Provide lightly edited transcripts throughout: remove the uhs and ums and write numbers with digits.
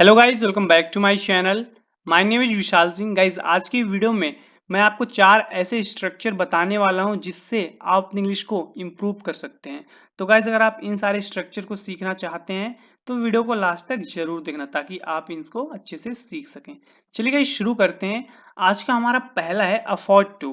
Hello guys, welcome back to my channel. My name is Vishal Singh. Guys, आज की video में मैं आपको 4 ऐसे स्ट्रक्चर बताने वाला हूं जिससे आप अपनी इंग्लिश को इम्प्रूव कर सकते हैं। तो गाइज, अगर आप इन सारे स्ट्रक्चर को सीखना चाहते हैं तो वीडियो को लास्ट तक जरूर देखना ताकि आप इसको अच्छे से सीख सकें। चलिए गाइज, शुरू करते हैं। आज का हमारा पहला है अफोर्ड टू।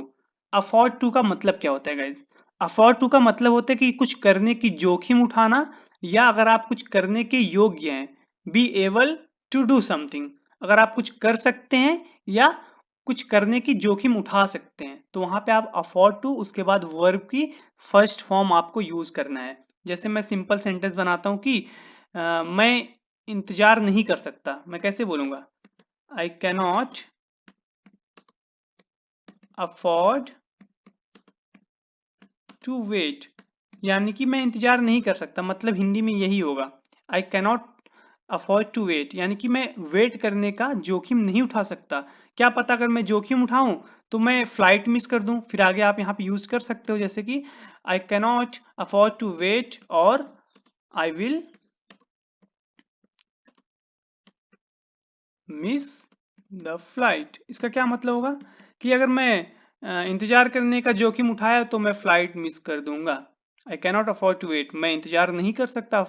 अफोर्ड टू का मतलब क्या होता है गाइज? अफोर्ड टू का मतलब होता है कि कुछ करने की जोखिम उठाना, या अगर आप कुछ करने के योग्य हैं, be able to do something. अगर आप कुछ कर सकते हैं या कुछ करने की जोखिम उठा सकते हैं तो वहां पे आप अफोर्ड टू, उसके बाद वर्ब की फर्स्ट फॉर्म आपको यूज करना है। जैसे मैं सिंपल सेंटेंस बनाता हूं कि मैं इंतजार नहीं कर सकता। मैं कैसे बोलूंगा? I cannot afford to wait. यानी कि मैं इंतजार नहीं कर सकता, मतलब हिंदी में यही होगा। I cannot afford to wait, यानी कि मैं वेट करने का जोखिम नहीं उठा सकता। क्या पता अगर मैं जोखिम उठाऊं तो मैं फ्लाइट मिस कर दूं। फिर आगे आप यहाँ पे यूज कर सकते हो, जैसे कि I cannot afford to wait और I will miss the flight. इसका क्या मतलब होगा कि अगर मैं इंतजार करने का जोखिम उठाया तो मैं फ्लाइट मिस कर दूंगा। I cannot afford to wait, मैं इंतजार नहीं कर सकता,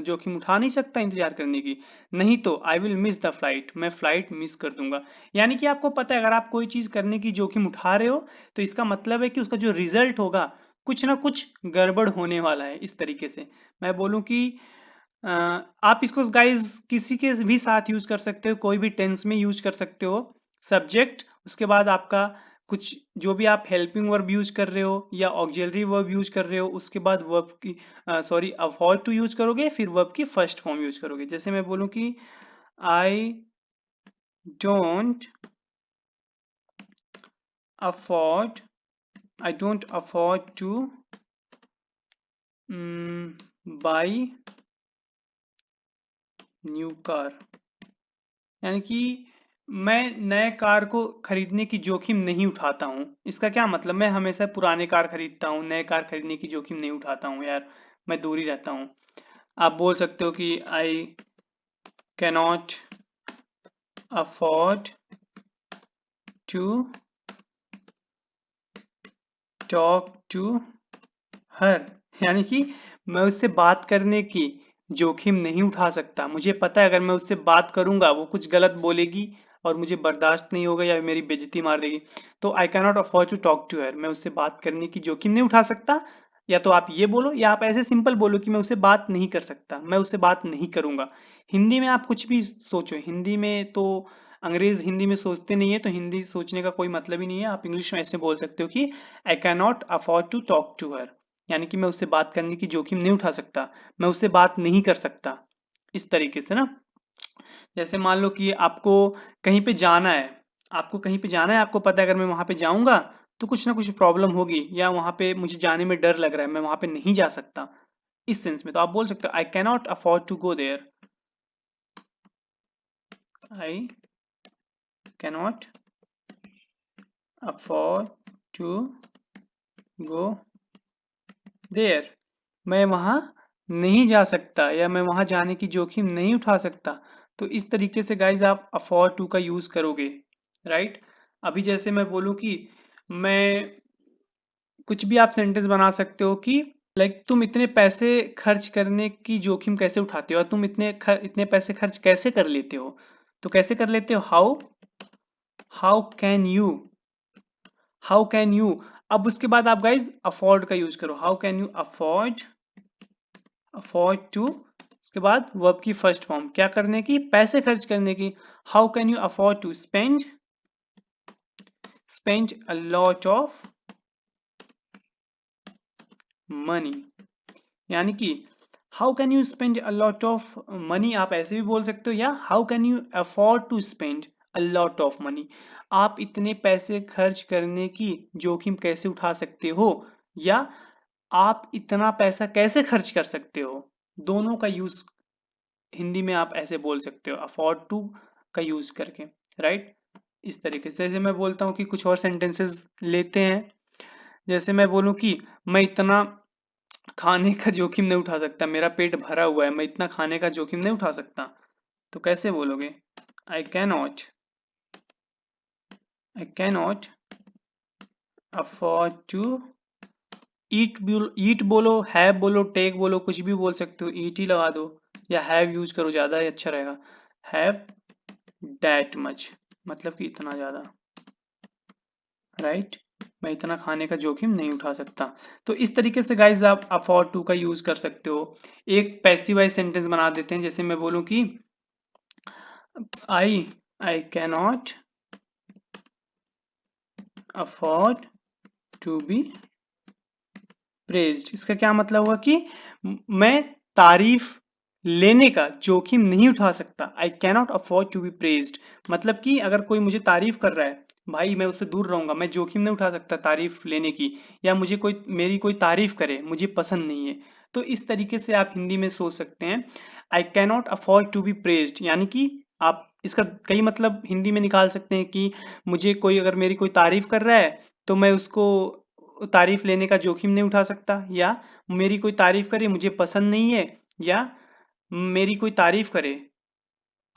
जोखिम उठा नहीं सकता इंतजार करने की, नहीं तो आई विल मिस द फ्लाइट, मैं फ्लाइट मिस कर दूंगा। यानी कि आपको पता है अगर आप कोई चीज करने की जोखिम उठा रहे हो तो इसका मतलब है कि उसका जो रिजल्ट होगा कुछ ना कुछ गड़बड़ होने वाला है। इस तरीके से मैं बोलूं कि आप इसको गाइज किसी के भी साथ यूज कर सकते हो, कोई भी टेंस में यूज कर सकते हो। सब्जेक्ट, उसके बाद आपका कुछ जो भी आप हेल्पिंग वर्ब यूज कर रहे हो या ऑक्सिलरी वर्ब यूज कर रहे हो, उसके बाद वर्ब की अफोर्ड टू यूज करोगे, फिर वर्ब की फर्स्ट फॉर्म यूज करोगे। जैसे मैं बोलूं कि I don't afford I don't afford two by new car. यानी कि मैं नए कार को खरीदने की जोखिम नहीं उठाता हूँ। इसका क्या मतलब? मैं हमेशा पुराने कार खरीदता हूँ, नए कार खरीदने की जोखिम नहीं उठाता हूँ यार, मैं दूर ही रहता हूँ। आप बोल सकते हो कि I cannot afford to talk to her. यानी कि मैं उससे बात करने की जोखिम नहीं उठा सकता। मुझे पता है अगर मैं उससे बात करूंगा वो कुछ गलत बोलेगी और मुझे बर्दाश्त नहीं होगा या मेरी बेइज्जती मार देगी। तो I cannot afford to talk to her, मैं उससे बात करने की जोखिम नहीं उठा सकता। या तो आप ये बोलो या आप ऐसे सिंपल बोलो कि मैं उससे बात नहीं कर सकता, मैं उससे बात नहीं करूंगा। हिंदी में आप कुछ भी सोचो, हिंदी में तो अंग्रेज हिंदी में सोचते नहीं है, तो हिंदी सोचने का कोई मतलब ही नहीं है। आप इंग्लिश में ऐसे बोल सकते हो कि I cannot afford to talk to her, यानी कि मैं उससे बात करने की जोखिम नहीं उठा सकता, मैं उससे बात नहीं कर सकता। इस तरीके से ना। जैसे मान लो कि आपको कहीं पे जाना है, आपको पता है अगर मैं वहां पे जाऊंगा तो कुछ ना कुछ प्रॉब्लम होगी, या वहां पे मुझे जाने में डर लग रहा है, मैं वहां पे नहीं जा सकता। इस सेंस में तो आप बोल सकते हो I cannot afford to go there. I cannot afford to go there, मैं वहां नहीं जा सकता या मैं वहां जाने की जोखिम नहीं उठा सकता। तो इस तरीके से गाइज आप अफोर्ड टू का यूज करोगे, राइट। अभी जैसे मैं बोलूं कि मैं कुछ भी आप सेंटेंस बना सकते हो कि लाइक तुम इतने पैसे खर्च करने की जोखिम कैसे उठाते हो, और तुम इतने पैसे खर्च कैसे कर लेते हो। तो कैसे कर लेते हो? How how can you, how can you. अब उसके बाद आप गाइज अफोर्ड का यूज करो। How can you afford afford to, उसके बाद वर्ब की फर्स्ट फॉर्म क्या करने की? पैसे खर्च करने की। How can you afford to spend spend a lot of money. यानी कि how can you spend a lot of money, आप ऐसे भी बोल सकते हो, या how can you afford to spend a lot of money, आप इतने पैसे खर्च करने की जोखिम कैसे उठा सकते हो, या आप इतना पैसा कैसे खर्च कर सकते हो। दोनों का यूज हिंदी में आप ऐसे बोल सकते हो, अफोर्ड टू का यूज करके, राइट। इस तरीके से जैसे मैं बोलता हूँ कि कुछ और सेंटेंसेस लेते हैं। जैसे मैं बोलूँ कि मैं इतना खाने का जोखिम नहीं उठा सकता, मेरा पेट भरा हुआ है, मैं इतना खाने का जोखिम नहीं उठा सकता। तो कैसे बोलोगे? I cannot afford to eat बोलो, हैव बोलो, टेक बोलो, कुछ भी बोल सकते हो, ईट ही लगा दो या हैव यूज करो, ज्यादा ही अच्छा रहेगा। हैव दैट मच, मतलब कि इतना ज्यादा, राइट। मैं इतना खाने का जोखिम नहीं उठा सकता। तो इस तरीके से गाइज आप अफोर्ड टू का यूज कर सकते हो। एक पैसिव वाइज सेंटेंस बना देते हैं, जैसे मैं बोलूं कि I I cannot afford to be praised. इसका क्या मतलब हुआ कि मैं तारीफ लेने का जोखिम नहीं उठा सकता। I cannot afford to be praised, मतलब कि अगर कोई मुझे तारीफ कर रहा है, भाई मैं उससे दूर रहूंगा, मैं जोखिम नहीं उठा सकता तारीफ लेने की, या मुझे कोई मेरी कोई तारीफ करे, मुझे पसंद नहीं है। तो इस तरीके से आप हिंदी में सोच सकते हैं, I cannot afford to be praised, यानी कि आप इसका कई मतलब हिंदी में निकाल सकते हैं कि मुझे कोई अगर मेरी कोई तारीफ कर रहा है तो मैं उसको तारीफ लेने का जोखिम नहीं उठा सकता, या मेरी कोई तारीफ करे मुझे पसंद नहीं है, या मेरी कोई तारीफ करे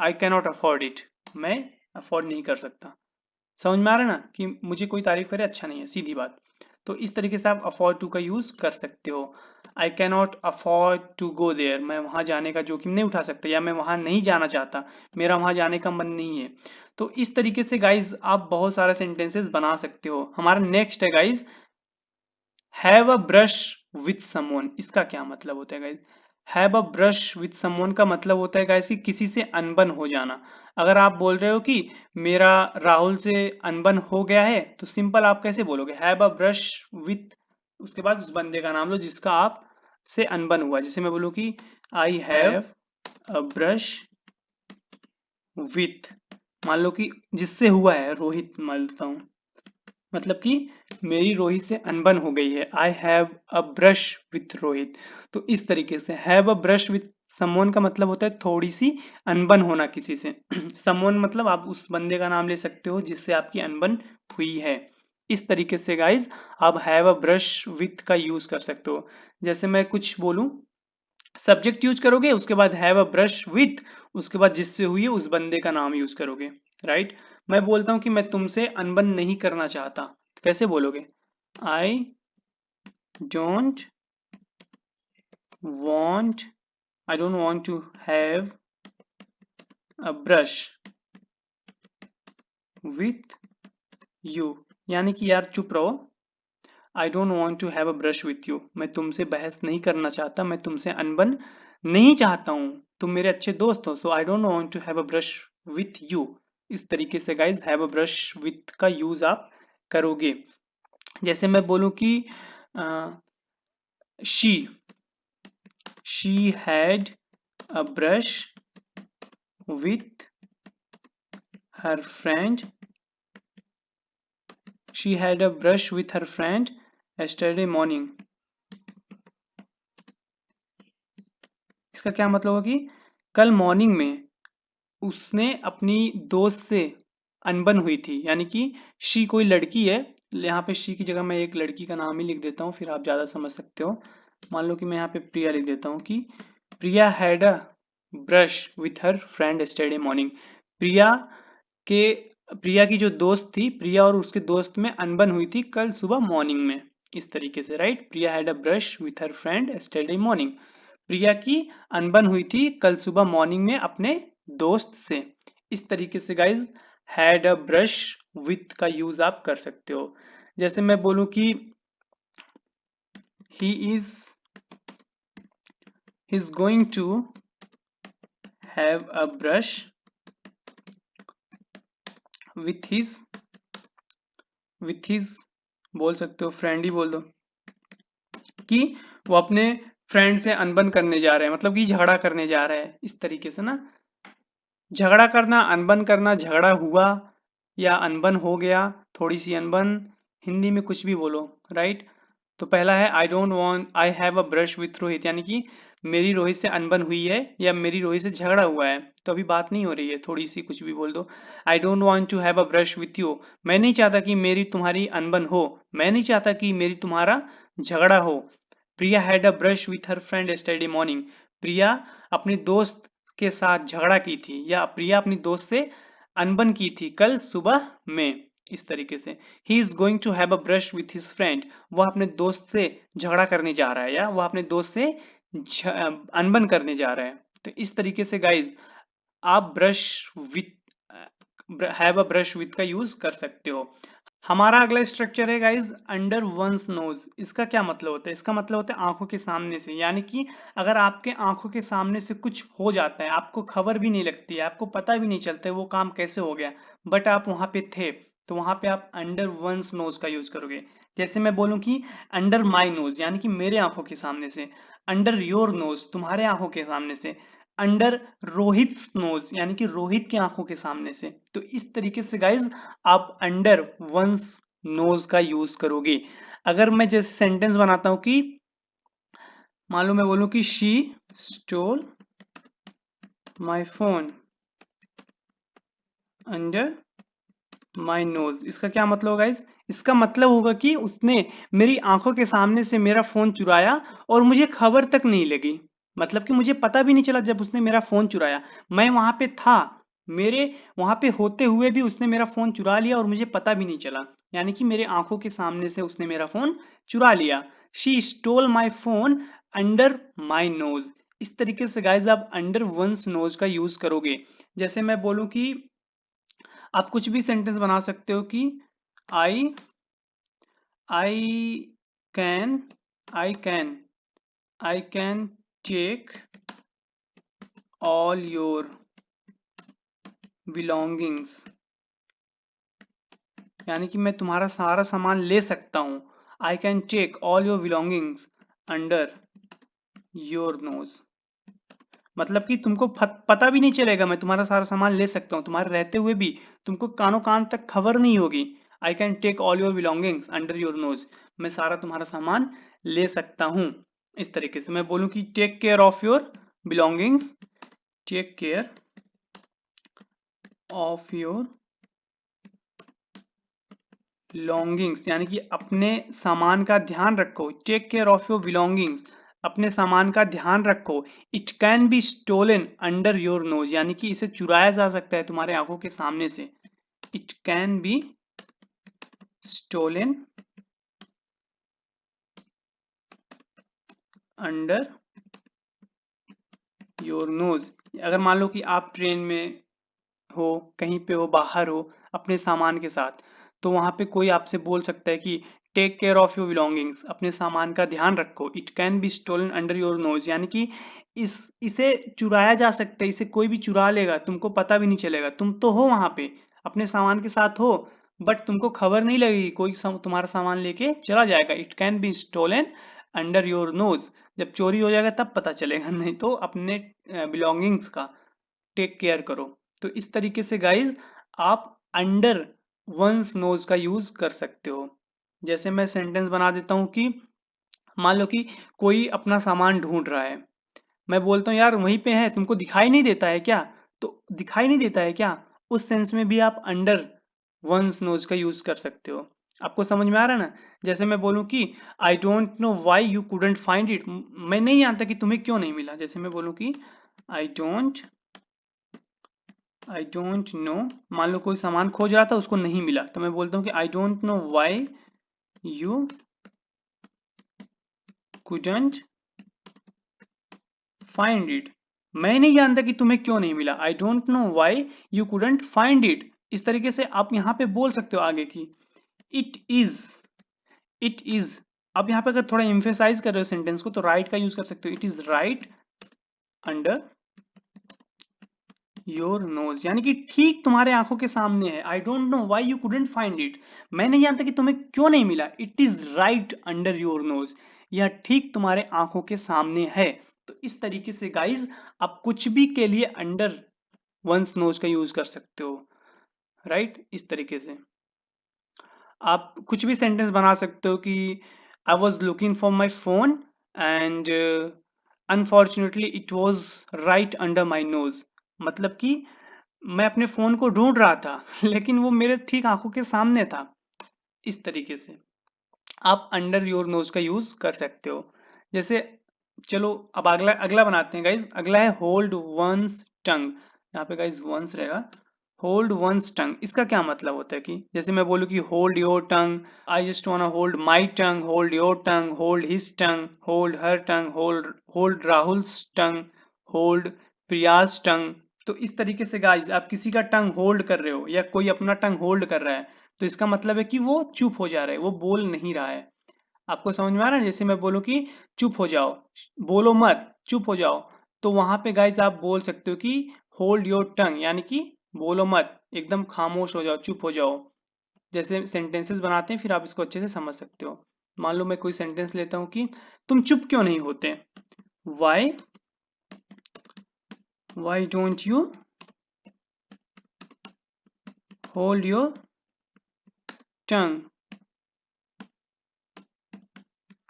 आई कैनॉट अफोर्ड इट, मैं अफोर्ड नहीं कर सकता। समझ में आ रहा है ना कि मुझे कोई तारीफ करे अच्छा नहीं है, सीधी बात। तो इस तरीके से आप अफोर्ड टू का यूज कर सकते हो। I cannot afford to go there, मैं वहां जाने का जोखिम नहीं उठा सकता, या मैं वहां नहीं जाना चाहता, मेरा वहां जाने का मन नहीं है। तो इस तरीके से गाइज आप बहुत सारे सेंटेंसेस बना सकते हो। हमारा नेक्स्ट है guys, have a brush with someone. इसका क्या मतलब होता है guys? Have a brush with someone का मतलब होता है गाइज कि किसी से अनबन हो जाना। अगर आप बोल रहे हो कि मेरा राहुल से अनबन हो गया है, तो सिंपल आप कैसे बोलोगे? हैव अ ब्रश विथ, उसके बाद उस बंदे का नाम लो जिसका आप से अनबन हुआ। जैसे मैं बोलूँ कि I have a brush with, मान लो कि जिससे हुआ है रोहित, मान लेता हूँ, मतलब कि मेरी रोहित से अनबन हो गई है। I have a brush with Rohit. तो इस तरीके से have a brush with someone का मतलब होता है थोड़ी सी अनबन होना किसी से। समवन मतलब आप उस बंदे का नाम ले सकते हो जिससे आपकी अनबन हुई है। इस तरीके से गाइज आप हैव अ ब्रश विथ का यूज कर सकते हो। जैसे मैं कुछ बोलूं, सब्जेक्ट यूज करोगे, उसके बाद हैव अ ब्रश विथ, उसके बाद जिससे हुई है उस बंदे का नाम यूज करोगे, राइट। मैं बोलता हूं कि मैं तुमसे अनबन नहीं करना चाहता, कैसे बोलोगे? I don't want, I don't want to have a brush with you, यानी कि यार चुप रहो। I don't want to have a brush with you, मैं तुमसे बहस नहीं करना चाहता, मैं तुमसे अनबन नहीं चाहता हूं, तुम मेरे अच्छे दोस्त हो, so I don't want to have a brush with you. इस तरीके से guys have a brush with का यूज आप करोगे। जैसे मैं बोलूं कि she she had a brush with her friend, she had a brush with her friend yesterday morning। इसका क्या मतलब होगा कि कल मॉर्निंग में उसने अपनी दोस्त से अनबन हुई थी, यानी कि शी कोई लड़की है। यहाँ पे शी की जगह मैं एक लड़की का नाम ही लिख देता हूँ, फिर आप ज्यादा समझ सकते हो। मान लो कि मैं यहाँ पे प्रिया लिख देता हूँ कि Priya had a brush with her friend yesterday morning. Priya के प्रिया की जो दोस्त थी, प्रिया और उसके दोस्त में अनबन हुई थी कल सुबह मॉर्निंग में। इस तरीके से, right. Priya had a brush with her friend yesterday morning, Priya की अनबन हुई थी कल सुबह मॉर्निंग में अपने दोस्त से। इस तरीके से guys had a brush with का यूज आप कर सकते हो। जैसे मैं बोलूं कि he is going to have a brush with his बोल सकते हो, फ्रेंड ही बोल दो, कि वो अपने फ्रेंड से अनबन करने जा रहे हैं, मतलब कि झगड़ा करने जा रहे हैं। इस तरीके से ना, झगड़ा करना, अनबन करना, झगड़ा हुआ या अनबन हो गया, थोड़ी सी अनबन, हिंदी में कुछ भी बोलो, राइट। तो पहला है आई don't want I have a brush with Rohit, यानी कि मेरी रोहित से अनबन हुई है या मेरी रोहित से झगड़ा हुआ है, तो अभी बात नहीं हो रही है, थोड़ी सी कुछ भी बोल दो। I don't want to have a brush with you, मैं नहीं चाहता कि मेरी तुम्हारी अनबन हो, मैं नहीं चाहता कि मेरी तुम्हारा झगड़ा हो। Priya had a brush with her friend yesterday morning, Priya अपने दोस्त के साथ झगड़ा की थी, या प्रिया अपनी दोस्त से अनबन की थी कल सुबह में। इस तरीके से he is going to have a brush with his friend, वह अपने दोस्त से झगड़ा करने जा रहा है, या वह अपने दोस्त से अनबन करने जा रहा है। तो इस तरीके से गाइज आप brush with, have a brush with का यूज कर सकते हो। हमारा अगला स्ट्रक्चर है गाइज अंडर वंस नोज। इसका क्या मतलब होता है? इसका मतलब होता है आंखों के सामने से, यानी कि अगर आपके आंखों के सामने से कुछ हो जाता है, आपको खबर भी नहीं लगती है, आपको पता भी नहीं चलता है वो काम कैसे हो गया, बट आप वहां पे थे, तो वहां पे आप अंडर वंस नोज का यूज करोगे। जैसे मैं बोलूं कि अंडर माई नोज, यानी कि मेरे आंखों के सामने से। अंडर योर नोज, तुम्हारे आंखों के सामने से। अंडर रोहित नोज, यानी कि रोहित की आंखों के सामने से। तो इस तरीके से गाइज आप अंडर वंस नोज का यूज करोगे। अगर मैं जैसे सेंटेंस बनाता हूं कि मान लो मैं बोलूं कि she stole my phone under my nose. इसका क्या मतलब होगा गाइज? इसका मतलब होगा कि उसने मेरी आंखों के सामने से मेरा फोन चुराया और मुझे खबर तक नहीं लगी। मतलब कि मुझे पता भी नहीं चला जब उसने मेरा फोन चुराया, मैं वहां पे था, मेरे वहां पे होते हुए भी उसने मेरा फोन चुरा लिया और मुझे पता भी नहीं चला, यानी कि मेरे आंखों के सामने से उसने मेरा फोन चुरा लिया। She stole my phone under my nose. इस तरीके से गाइज आप अंडर वंस नोज का यूज करोगे। जैसे मैं बोलूं कि आप कुछ भी सेंटेंस बना सकते हो कि I I can I can I can take all your belongings, यानी कि मैं तुम्हारा सारा सामान ले सकता हूं। I can take all your belongings under your nose, मतलब कि तुमको पता भी नहीं चलेगा, मैं तुम्हारा सारा सामान ले सकता हूँ, तुम्हारे रहते हुए भी तुमको कानों कान तक खबर नहीं होगी। I can take all your belongings under your nose, मैं सारा तुम्हारा सामान ले सकता हूँ। इस तरीके से मैं बोलूँ कि take care of your belongings, take care of your belongings, यानी कि अपने सामान का ध्यान रखो। Take care of your belongings, अपने सामान का ध्यान रखो। It can be stolen under your nose, यानी कि इसे चुराया जा सकता है तुम्हारे आंखों के सामने से। It can be stolen under your nose. अगर मान लो कि आप ट्रेन में हो, कहीं पे हो, बाहर हो अपने सामान के साथ, तो वहां पे कोई आपसे बोल सकता है कि take care of your belongings, अपने सामान का ध्यान रखो। It can be stolen under your nose, यानी कि इसे चुराया जा सकता है, इसे कोई भी चुरा लेगा, तुमको पता भी नहीं चलेगा, तुम तो हो वहां पे अपने सामान के साथ हो, बट तुमको खबर नहीं लगेगी, कोई तुम्हारा सामान लेके चला जाएगा। It can be stolen under your nose, जब चोरी हो जाएगा तब पता चलेगा, नहीं तो अपने बिलोंगिंग्स का टेक केयर करो। तो इस तरीके से गाइज आप अंडर वंस नोज का यूज कर सकते हो। जैसे मैं सेंटेंस बना देता हूं कि मान लो कि कोई अपना सामान ढूंढ रहा है, मैं बोलता हूँ यार वहीं पे है, तुमको दिखाई नहीं देता है क्या? तो दिखाई नहीं देता है क्या, उस सेंस में भी आप अंडर वंस नोज का यूज कर सकते हो। आपको समझ में आ रहा है ना? जैसे मैं बोलूं कि I don't know why you couldn't find it, मैं नहीं जानता कि तुम्हें क्यों नहीं मिला। जैसे मैं बोलूं कि I don't I don't know, मान लो कोई सामान खोज रहा था उसको नहीं मिला, तो मैं बोलता हूँ कि I don't know why you couldn't find it, मैं नहीं जानता कि तुम्हें क्यों नहीं मिला। I don't know why you couldn't find it. इस तरीके से आप यहाँ पे बोल सकते हो आगे की इट इज, इट इज। अब यहाँ पे अगर थोड़ा एम्फेसाइज कर रहे हो सेंटेंस को, तो राइट का यूज कर सकते हो। It is right under your nose, यानी कि ठीक तुम्हारे आंखों के सामने है। I don't know why you couldn't find it, मैं नहीं जानता कि तुम्हें क्यों नहीं मिला। It is right under your knows, यह ठीक तुम्हारे आंखों के सामने है। तो इस तरीके से गाइज आप कुछ भी के लिए अंडर वंस नोज का यूज कर सकते हो, राइट? इस तरीके से आप कुछ भी सेंटेंस बना सकते हो कि I was looking for my phone and unfortunately it was right under my nose, मतलब कि मैं अपने फोन को ढूंढ रहा था लेकिन वो मेरे ठीक आंखों के सामने था। इस तरीके से आप अंडर योर नोज का यूज कर सकते हो। जैसे चलो अब अगला अगला बनाते हैं गाइज। अगला है होल्ड वंस टंग, यहाँ पे गाइज वंस रहेगा, होल्ड वंस टंग। इसका क्या मतलब होता है कि जैसे मैं बोलूँ कि hold your tongue, I just want hold my tongue, hold your tongue, hold his tongue, hold her tongue, hold Rahul's tongue, hold Priya's tongue. तो इस तरीके से गाइज आप किसी का टंग होल्ड कर रहे हो या कोई अपना टंग होल्ड कर रहा है, तो इसका मतलब है कि वो चुप हो जा रहा है, वो बोल नहीं रहा है। आपको समझ में आ रहा है? जैसे मैं बोलूँ कि चुप हो जाओ, बोलो मत, चुप हो जाओ, तो वहां पे गाइज आप बोल सकते हो कि होल्ड योर टंग, यानी कि बोलो मत, एकदम खामोश हो जाओ, चुप हो जाओ। जैसे सेंटेंसेस बनाते हैं फिर आप इसको अच्छे से समझ सकते हो। मान लो मैं कोई सेंटेंस लेता हूँ कि तुम चुप क्यों नहीं होते, why why don't you hold your tongue.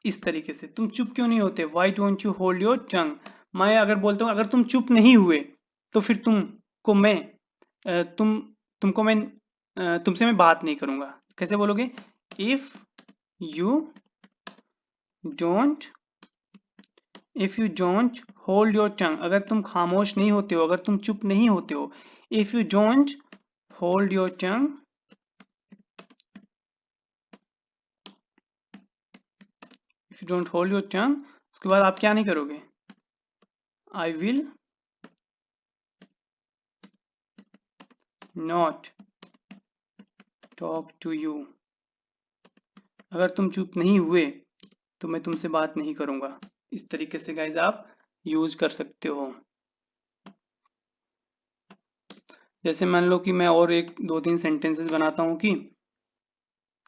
इस तरीके से तुम चुप क्यों नहीं होते, why don't you hold your tongue. मैं अगर बोलता हूँ अगर तुम चुप नहीं हुए तो फिर तुमको मैं तुमको मैं तुमसे मैं बात नहीं करूंगा। कैसे बोलोगे, if you don't if you don't hold your tongue, अगर तुम खामोश नहीं होते हो, अगर तुम चुप नहीं होते हो, if you don't hold your tongue, if you don't hold your tongue, उसके बाद आप क्या नहीं करोगे, I will not talk to you. अगर तुम चुप नहीं हुए तो मैं तुमसे बात नहीं करूंगा। इस तरीके से गाइज आप यूज कर सकते हो। जैसे मान लो कि मैं और एक दो तीन सेंटेंसेस बनाता हूँ कि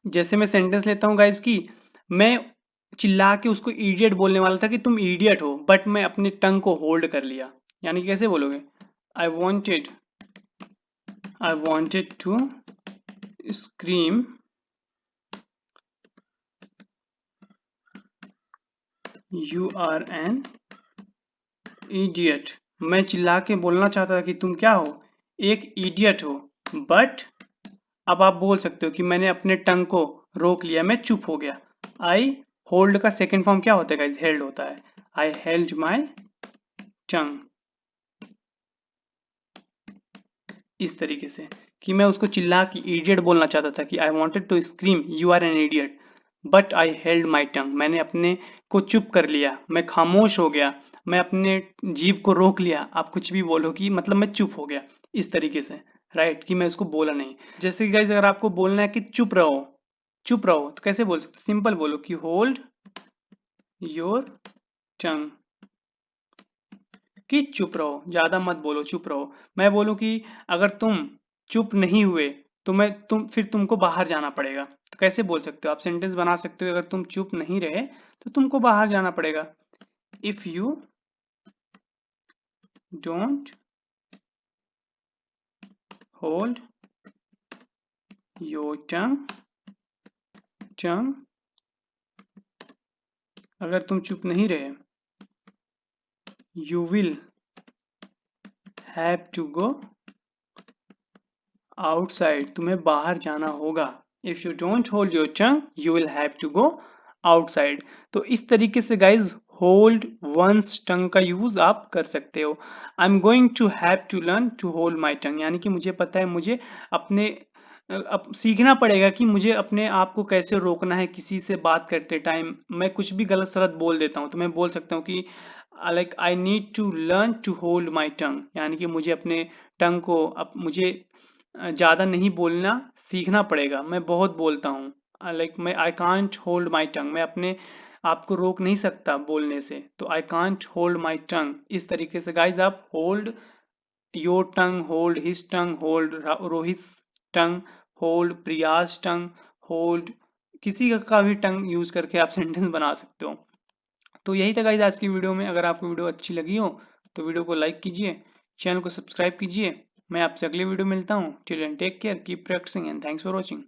जैसे मैं सेंटेंस लेता हूँ गाइज की मैं चिल्ला के उसको इडियट बोलने वाला था कि तुम इडियट हो, बट मैं अपने टंग को होल्ड कर लिया। यानी कैसे बोलोगे, I wanted to scream you are an idiot. मैं चिल्ला के बोलना चाहता था कि तुम क्या हो, एक इडियट हो, बट अब आप बोल सकते हो कि मैंने अपने टंग को रोक लिया, मैं चुप हो गया। आई होल्ड का सेकेंड फॉर्म क्या होता है गाइस, हेल्ड होता है। आई हेल्ड माई टंग। इस तरीके से कि मैं उसको चिल्ला के इडियट बोलना चाहता था कि I wanted to scream you are an idiot but I held my tongue. मैंने अपने को चुप कर लिया, मैं खामोश हो गया, मैं अपने जीभ को रोक लिया। आप कुछ भी बोलो कि मतलब मैं चुप हो गया, इस तरीके से, राइट, कि मैं उसको बोला नहीं। जैसे कि गाइस अगर आपको बोलना है कि चुप रहो, चुप रहो, तो कैसे बोल सकते, सिंपल बोलो कि होल्ड योर टंग, कि चुप रहो, ज्यादा मत बोलो, चुप रहो। मैं बोलूं कि अगर तुम चुप नहीं हुए तो फिर तुमको बाहर जाना पड़ेगा। तो कैसे बोल सकते हो, आप सेंटेंस बना सकते हो, अगर तुम चुप नहीं रहे तो तुमको बाहर जाना पड़ेगा। If you don't hold your tongue, अगर तुम चुप नहीं रहे, you will have to go outside, तुम्हें बाहर जाना होगा। If you don't hold your tongue you will have to go outside. तो इस तरीके से गाइज होल्ड वंस टंग का यूज आप कर सकते हो। I am going to have to learn to hold my tongue, यानी कि मुझे पता है, मुझे अपने अब सीखना पड़ेगा कि मुझे अपने आप को कैसे रोकना है। किसी से बात करते टाइम मैं कुछ भी गलत सलत बोल देता हूँ, तो मैं बोल सकता हूँ कि like I need to learn to hold my tongue, यानी कि मुझे अपने टंग को अब मुझे ज़्यादा नहीं बोलना सीखना पड़ेगा। मैं बहुत बोलता हूँ, लाइक मैं आई कांट होल्ड माई टंग, मैं अपने आप को रोक नहीं सकता बोलने से, तो आई कांट होल्ड माई टंग। इस तरीके से गाइज आप hold your tongue, hold his tongue, hold Rohit tongue, hold Priya's tongue, hold किसी का भी टंग यूज करके आप सेंटेंस बना सकते हो। तो यही था गाइज आज की वीडियो में। अगर आपको वीडियो अच्छी लगी हो तो वीडियो को लाइक कीजिए, चैनल को सब्सक्राइब कीजिए। मैं आपसे अगली वीडियो मिलता हूँ। Till then take care, keep practising and thanks for watching.